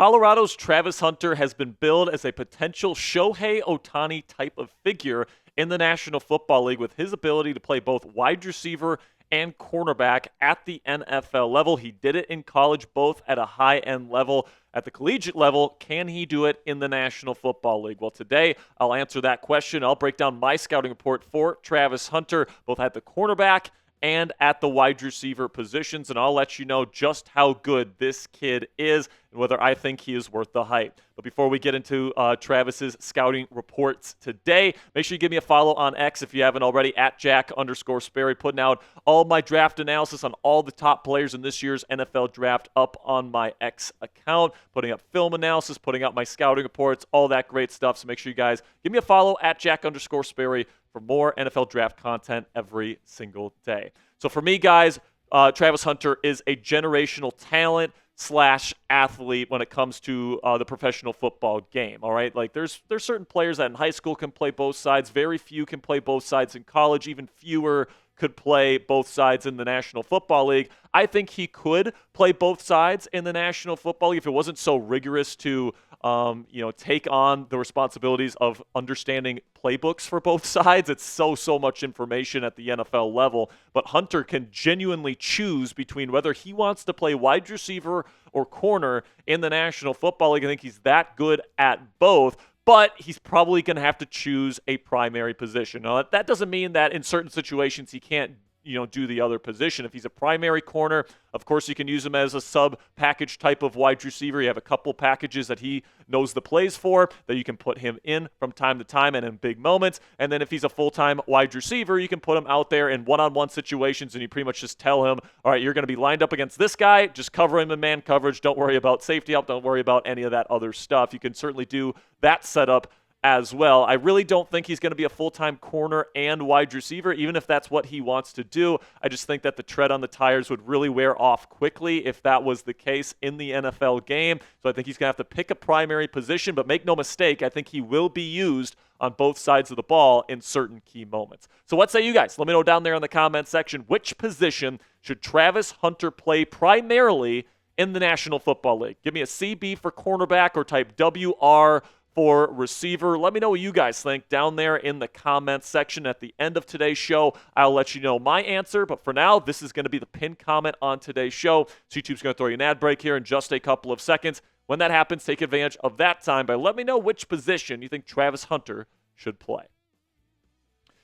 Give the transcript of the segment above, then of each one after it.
Colorado's Travis Hunter has been billed as a potential Shohei Ohtani type of figure in the National Football League with his ability to play both wide receiver and cornerback at the NFL level. He did it in college, both at a high-end level. At the collegiate level, can he do it in the National Football League? Well, today I'll answer that question. I'll break down my scouting report for Travis Hunter, both at the cornerback and at the wide receiver positions, and I'll let you know just how good this kid is and whether I think he is worth the hype. But before we get into Travis's scouting reports today, make sure you give me a follow on X if you haven't already, at Jack_Sperry, putting out all my draft analysis on all the top players in this year's NFL draft up on my X account, putting up film analysis, putting out my scouting reports, all that great stuff. So make sure you guys give me a follow at Jack_Sperry for more NFL draft content every single day. So for me, guys, Travis Hunter is a generational talent / athlete when it comes to the professional football game. All right, like there's certain players that in high school can play both sides. Very few can play both sides in college. Even fewer could play both sides in the National Football League. I think he could play both sides in the National Football League if it wasn't so rigorous to take on the responsibilities of understanding playbooks for both sides. It's so much information at the NFL level. But Hunter can genuinely choose between whether he wants to play wide receiver or corner in the National Football League. I think he's that good at both. But he's probably going to have to choose a primary position. Now, that doesn't mean that in certain situations he can't do the other position. If he's a primary corner, of course you can use him as a sub-package type of wide receiver. You have a couple packages that he knows the plays for that you can put him in from time to time and in big moments. And then if he's a full-time wide receiver, you can put him out there in one-on-one situations and you pretty much just tell him, all right, you're going to be lined up against this guy. Just cover him in man coverage. Don't worry about safety help. Don't worry about any of that other stuff. You can certainly do that setup as well. I really don't think he's going to be a full-time corner and wide receiver, even if that's what he wants to do. I just think that the tread on the tires would really wear off quickly if that was the case in the NFL game. So I think he's going to have to pick a primary position, but make no mistake, I think he will be used on both sides of the ball in certain key moments. So what say you guys? Let me know down there in the comment section, which position should Travis Hunter play primarily in the National Football League? Give me a CB for cornerback or type WR for receiver. Let me know what you guys think down there in the comments section. At the end of today's show, I'll let you know my answer. But for now, this is going to be the pinned comment on today's show. So YouTube's going to throw you an ad break here in just a couple of seconds. When that happens, take advantage of that time by let me know which position you think Travis Hunter should play.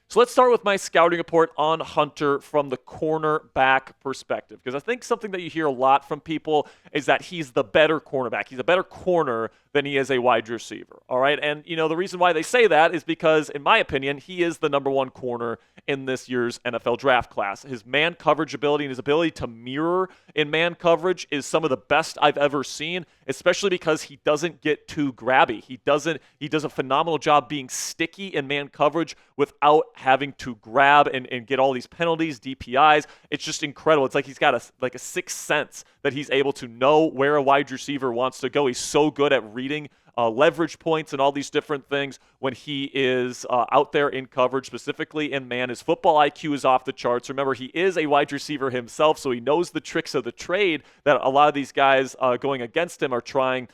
So let's start with my scouting report on Hunter from the cornerback perspective, because I think something that you hear a lot from people is that he's the better cornerback. He's a better corner than he is a wide receiver, all right? And, the reason why they say that is because, in my opinion, he is the number one corner in this year's NFL draft class. His man coverage ability and his ability to mirror in man coverage is some of the best I've ever seen, especially because he doesn't get too grabby. He does a phenomenal job being sticky in man coverage without having to grab and get all these penalties, DPIs. It's just incredible. It's like he's got a sixth sense that he's able to know where a wide receiver wants to go. He's so good at reading leverage points and all these different things when he is out there in coverage, specifically in man. His football IQ is off the charts. Remember, he is a wide receiver himself, so he knows the tricks of the trade that a lot of these guys going against him are trying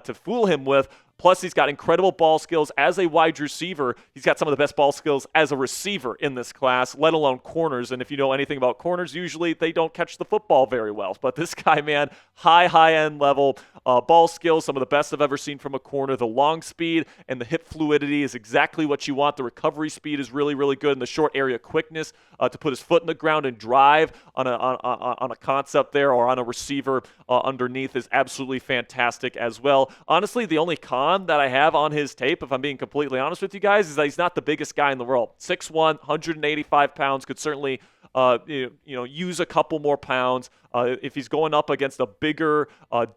to fool him with. Plus, he's got incredible ball skills as a wide receiver. He's got some of the best ball skills as a receiver in this class, let alone corners. And if you know anything about corners, usually they don't catch the football very well. But this guy, man, high-end level ball skills, some of the best I've ever seen from a corner. The long speed and the hip fluidity is exactly what you want. The recovery speed is really, really good. And the short area quickness to put his foot in the ground and drive on a concept there or on a receiver underneath is absolutely fantastic as well. Honestly, the only con that I have on his tape, if I'm being completely honest with you guys, is that he's not the biggest guy in the world. 6'1", 185 pounds, could certainly use a couple more pounds. If he's going up against a bigger,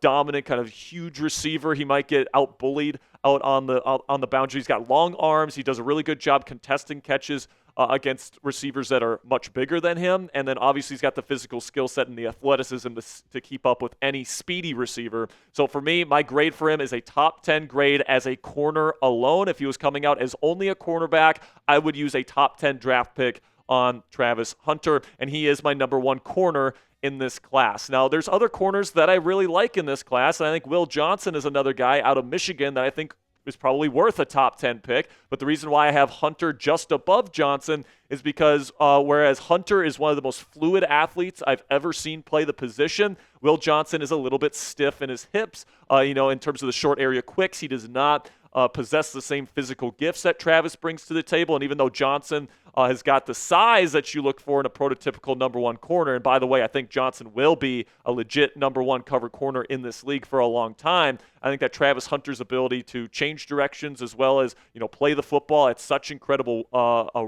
dominant, kind of huge receiver, he might get out-bullied out on the boundary. He's got long arms. He does a really good job contesting catches against receivers that are much bigger than him. And then obviously he's got the physical skill set and the athleticism to keep up with any speedy receiver. So for me, my grade for him is a top 10 grade as a corner alone. If he was coming out as only a cornerback, I would use a top 10 draft pick on Travis Hunter, and he is my number one corner in this class. Now, there's other corners that I really like in this class, and I think Will Johnson is another guy out of Michigan that I think is probably worth a top 10 pick. But the reason why I have Hunter just above Johnson is because whereas Hunter is one of the most fluid athletes I've ever seen play the position, Will Johnson is a little bit stiff in his hips. In terms of the short area quicks, he does not possess the same physical gifts that Travis brings to the table. And even though Johnson has got the size that you look for in a prototypical number one corner, and by the way, I think Johnson will be a legit number one cover corner in this league for a long time. I think that Travis Hunter's ability to change directions as well as, play the football at such incredible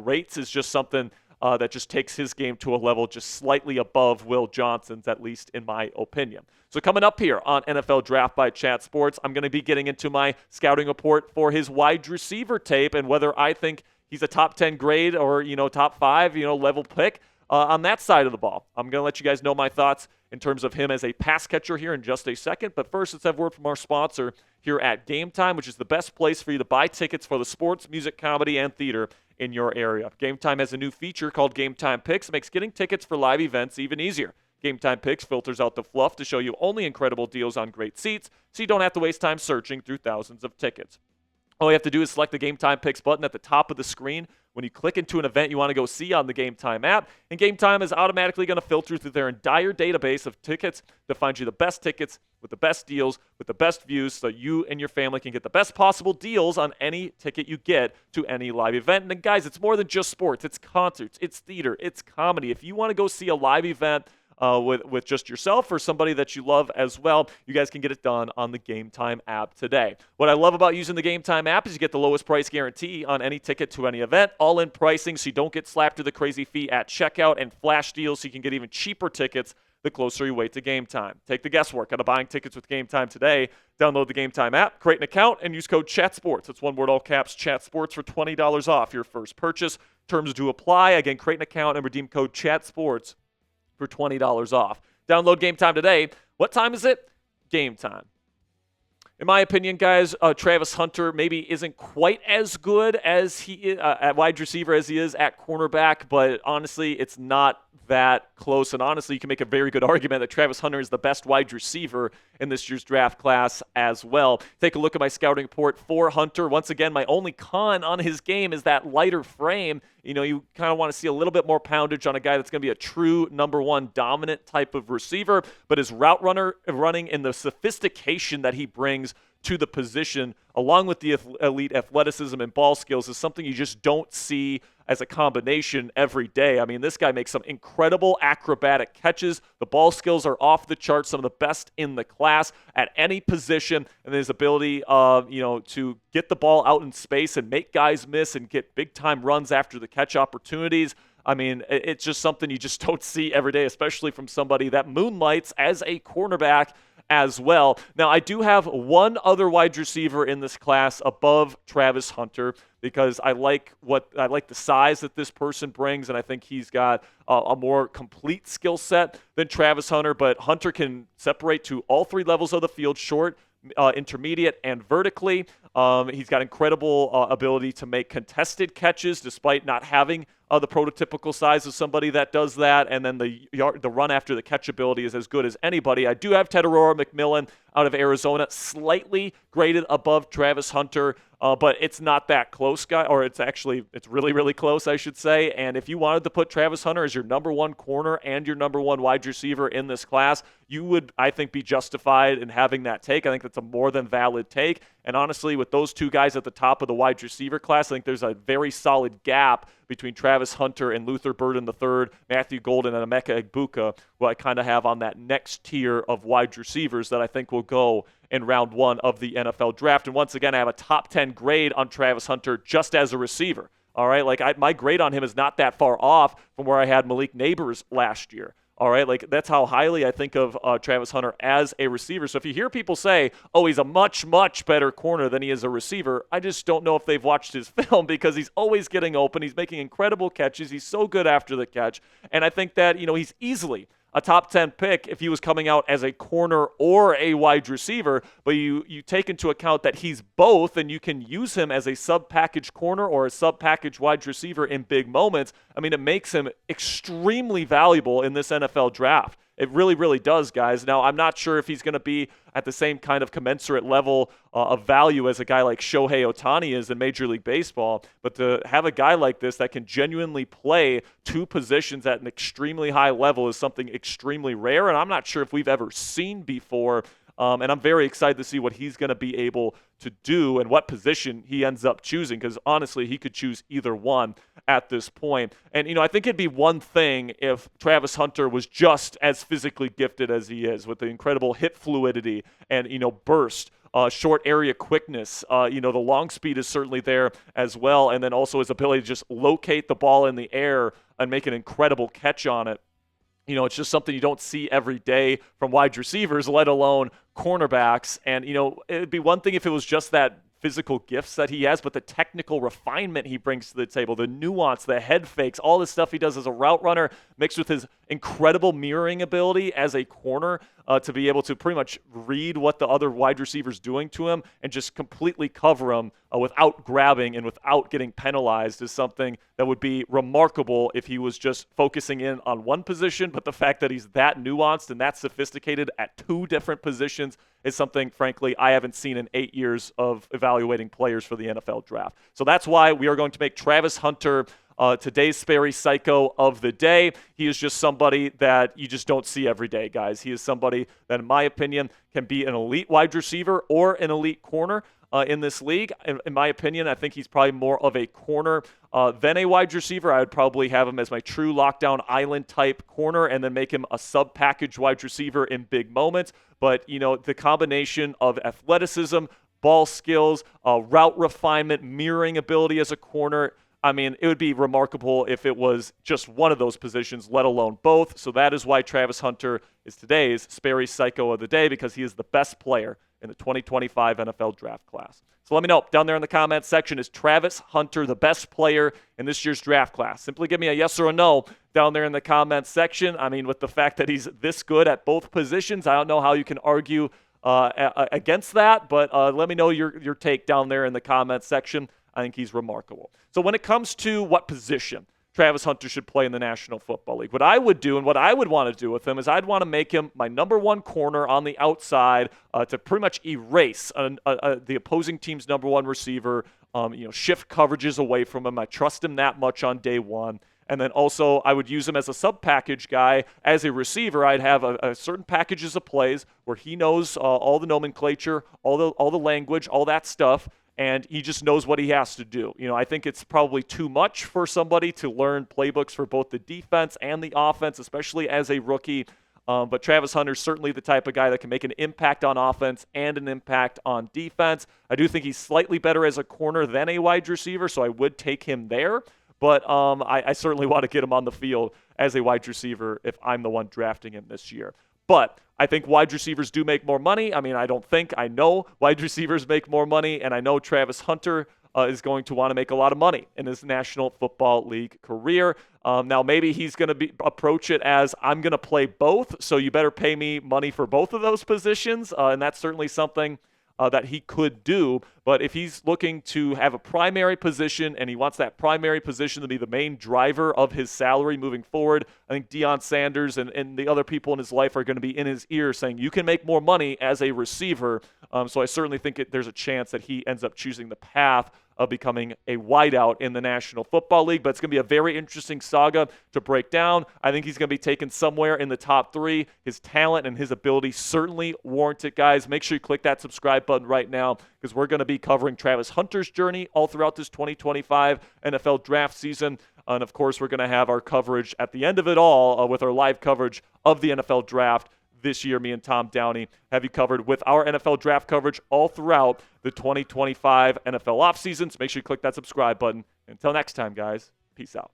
rates is just something that just takes his game to a level just slightly above Will Johnson's, at least in my opinion. So coming up here on NFL Draft by Chat Sports, I'm going to be getting into my scouting report for his wide receiver tape and whether I think he's a top 10 grade or, top 5, level pick on that side of the ball. I'm going to let you guys know my thoughts in terms of him as a pass catcher here in just a second. But first, let's have a word from our sponsor here at Game Time, which is the best place for you to buy tickets for the sports, music, comedy, and theater in your area. Game Time has a new feature called Game Time Picks. It makes getting tickets for live events even easier. Game Time Picks filters out the fluff to show you only incredible deals on great seats, so you don't have to waste time searching through thousands of tickets. All you have to do is select the Game Time Picks button at the top of the screen when you click into an event you want to go see on the Game Time app, and Game Time is automatically going to filter through their entire database of tickets to find you the best tickets with the best deals, with the best views, so you and your family can get the best possible deals on any ticket you get to any live event. And then, guys, it's more than just sports. It's concerts, it's theater, it's comedy. If you want to go see a live event with just yourself or somebody that you love as well, you guys can get it done on the Game Time app today. What I love about using the Game Time app is you get the lowest price guarantee on any ticket to any event, all-in pricing so you don't get slapped with a crazy fee at checkout, and flash deals so you can get even cheaper tickets the closer you wait to game time. Take the guesswork out of buying tickets with Game Time today. Download the Game Time app, create an account, and use code CHATSPORTS. That's one word, all caps, CHATSPORTS, for $20 off your first purchase. Terms do apply. Again, create an account and redeem code CHATSPORTS for $20 off. Download Game Time today. What time is it? Game time. In my opinion, guys, Travis Hunter maybe isn't quite as good as he is at wide receiver as he is at cornerback, but honestly, it's not that close. And honestly, you can make a very good argument that Travis Hunter is the best wide receiver in this year's draft class as well. Take a look at my scouting report for Hunter. Once again, my only con on his game is that lighter frame. You kind of want to see a little bit more poundage on a guy that's going to be a true number one dominant type of receiver, but his route running and the sophistication that he brings to the position, along with the elite athleticism and ball skills, is something you just don't see as a combination every day. I mean, this guy makes some incredible acrobatic catches. The ball skills are off the charts, some of the best in the class at any position, and his ability, to get the ball out in space and make guys miss and get big-time runs after the catch opportunities. I mean, it's just something you just don't see every day, especially from somebody that moonlights as a cornerback as well. Now, I do have one other wide receiver in this class above Travis Hunter because I like the size that this person brings, and I think he's got a more complete skill set than Travis Hunter. But Hunter can separate to all three levels of the field: short, intermediate, and vertically. He's got incredible ability to make contested catches despite not having the prototypical size of somebody that does that, and then the run after the catch ability is as good as anybody. I do have Tedorora McMillan out of Arizona, slightly graded above Travis Hunter, but it's not that close, guy, or it's really, really close, I should say. And if you wanted to put Travis Hunter as your number one corner and your number one wide receiver in this class, you would, I think, be justified in having that take. I think that's a more than valid take. And honestly, with those two guys at the top of the wide receiver class, I think there's a very solid gap between Travis Hunter and Luther Burden III, Matthew Golden, and Emeka Egbuka, who I kind of have on that next tier of wide receivers that I think will go in round one of the NFL draft. And once again, I have a top 10 grade on Travis Hunter just as a receiver. All right, my grade on him is not that far off from where I had Malik Neighbors last year. All right, that's how highly I think of Travis Hunter as a receiver. So if you hear people say, oh, he's a much, much better corner than he is a receiver, I just don't know if they've watched his film, because he's always getting open. He's making incredible catches. He's so good after the catch. And I think that, he's easily a top 10 pick if he was coming out as a corner or a wide receiver, but you take into account that he's both, and you can use him as a sub-package corner or a sub-package wide receiver in big moments. I mean, it makes him extremely valuable in this NFL draft. It really, really does, guys. Now, I'm not sure if he's going to be at the same kind of commensurate level of value as a guy like Shohei Ohtani is in Major League Baseball, but to have a guy like this that can genuinely play two positions at an extremely high level is something extremely rare, and I'm not sure if we've ever seen before. And I'm very excited to see what he's going to be able to do and what position he ends up choosing, because honestly, he could choose either one at this point. And, I think it'd be one thing if Travis Hunter was just as physically gifted as he is, with the incredible hip fluidity and, burst. Short area quickness, the long speed is certainly there as well, and then also his ability to just locate the ball in the air and make an incredible catch on it. It's just something you don't see every day from wide receivers, let alone cornerbacks. And, it'd be one thing if it was just that physical gifts that he has, but the technical refinement he brings to the table, the nuance, the head fakes, all the stuff he does as a route runner mixed with his incredible mirroring ability as a corner to be able to pretty much read what the other wide receiver's doing to him and just completely cover him without grabbing and without getting penalized is something that would be remarkable if he was just focusing in on one position. But the fact that he's that nuanced and that sophisticated at two different positions is something, frankly, I haven't seen in 8 years of evaluating players for the NFL draft. So that's why we are going to make Travis Hunter today's Sperry Psycho of the day. He is just somebody that you just don't see every day, guys. He is somebody that, in my opinion, can be an elite wide receiver or an elite corner in this league. In my opinion, I think he's probably more of a corner than a wide receiver. I would probably have him as my true lockdown island type corner and then make him a sub-package wide receiver in big moments. But, the combination of athleticism, ball skills, route refinement, mirroring ability as a corner, it would be remarkable if it was just one of those positions, let alone both. So that is why Travis Hunter is today's Sperry Psycho of the day, because he is the best player in the 2025 NFL draft class. So let me know down there in the comments section, is Travis Hunter the best player in this year's draft class? Simply give me a yes or a no down there in the comments section. With the fact that he's this good at both positions, I don't know how you can argue against that, but let me know your take down there in the comments section. I think he's remarkable. So when it comes to what position Travis Hunter should play in the National Football League, what I would do and what I would want to do with him is I'd want to make him my number one corner on the outside to pretty much erase the opposing team's number one receiver, shift coverages away from him. I trust him that much on day one. And then also I would use him as a sub-package guy. As a receiver, I'd have a certain packages of plays where he knows all the nomenclature, all the language, all that stuff, and he just knows what he has to do. I think it's probably too much for somebody to learn playbooks for both the defense and the offense, especially as a rookie. But Travis Hunter's certainly the type of guy that can make an impact on offense and an impact on defense. I do think he's slightly better as a corner than a wide receiver, so I would take him there. But I certainly want to get him on the field as a wide receiver if I'm the one drafting him this year. But I think wide receivers do make more money. I know wide receivers make more money, and I know Travis Hunter is going to want to make a lot of money in his National Football League career. Now, maybe he's going to approach it as, I'm going to play both, so you better pay me money for both of those positions, and that's certainly something that he could do. But if he's looking to have a primary position and he wants that primary position to be the main driver of his salary moving forward, I think Deion Sanders and the other people in his life are going to be in his ear saying, you can make more money as a receiver. So I certainly think there's a chance that he ends up choosing the path of becoming a wideout in the National Football League. But it's going to be a very interesting saga to break down. I think he's going to be taken somewhere in the top 3. His talent and his ability certainly warrant it, guys. Make sure you click that subscribe button right now, because we're going to be covering Travis Hunter's journey all throughout this 2025 NFL draft season. And, of course, we're going to have our coverage at the end of it all with our live coverage of the NFL draft. This year, me and Tom Downey have you covered with our NFL draft coverage all throughout the 2025 NFL offseason. So make sure you click that subscribe button. Until next time, guys, peace out.